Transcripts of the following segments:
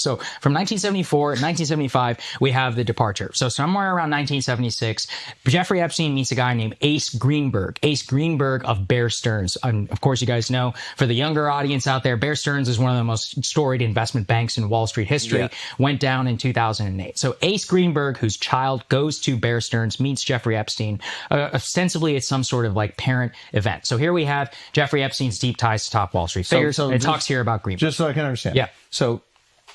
So from 1974, 1975, we have the departure. So somewhere around 1976, Jeffrey Epstein meets a guy named Ace Greenberg of Bear Stearns. And of course, you guys know, for the younger audience out there, Bear Stearns is one of the most storied investment banks in Wall Street history, went down in 2008. So Ace Greenberg, whose child goes to Bear Stearns, meets Jeffrey Epstein. Ostensibly, it's some sort of like parent event. So here we have Jeffrey Epstein's deep ties to top Wall Street figures. So it talks here about Greenberg. Just so I can understand. Yeah. So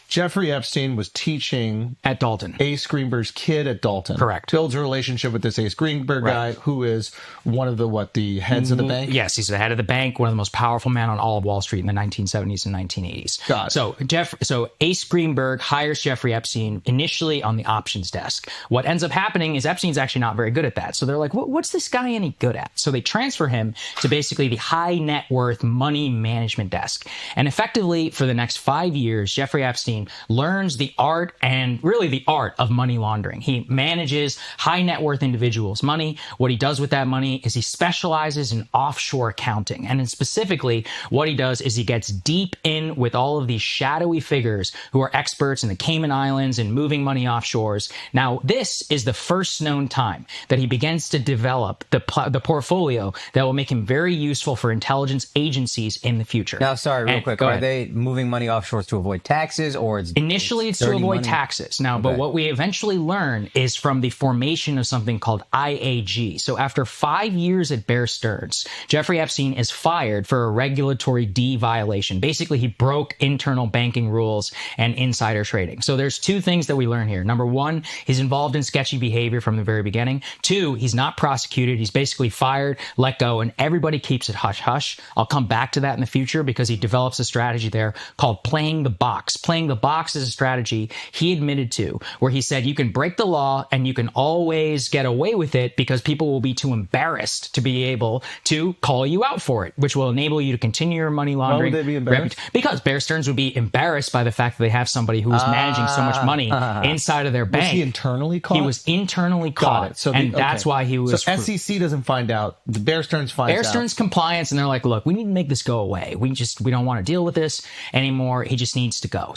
Jeffrey Epstein was teaching at Dalton. Ace Greenberg's kid at Dalton. Correct. Builds a relationship with this Ace Greenberg guy, who is one of the heads of the bank? Yes, he's the head of the bank, one of the most powerful men on all of Wall Street in the 1970s and 1980s. Got it. So Ace Greenberg hires Jeffrey Epstein initially on the options desk. What ends up happening is Epstein's actually not very good at that. So they're like, what's this guy any good at? So they transfer him to basically the high net worth money management desk. And effectively, for the next 5 years, Jeffrey Epstein learns the art of money laundering. He manages high net worth individuals' money. What he does with that money is he specializes in offshore accounting. And then specifically, what he does is he gets deep in with all of these shadowy figures who are experts in the Cayman Islands and moving money offshores. Now, this is the first known time that he begins to develop the portfolio that will make him very useful for intelligence agencies in the future. Now, sorry, real quick. Are they moving money offshore to avoid taxes, or initially it's to avoid taxes? Now, but what we eventually learn is from the formation of something called IAG. So after 5 years at Bear Stearns, Jeffrey Epstein is fired for a regulatory D violation. Basically, he broke internal banking rules and insider trading. So there's two things that we learn here. Number one, he's involved in sketchy behavior from the very beginning. Two, he's not prosecuted. He's basically fired, let go, and everybody keeps it hush hush. I'll come back to that in the future because he develops a strategy there called playing the box. Playing the box is a strategy he admitted to, where he said you can break the law and you can always get away with it because people will be too embarrassed to be able to call you out for it, which will enable you to continue your money laundering. Why would they be embarrassed? Because Bear Stearns would be embarrassed by the fact that they have somebody who is managing so much money inside of their bank. Was he internally caught? He was internally caught. So that's why he was... So SEC doesn't find out. The Bear Stearns finds out. Bear Stearns compliance, and they're like, look, we need to make this go away. We don't want to deal with this anymore. He just needs to go.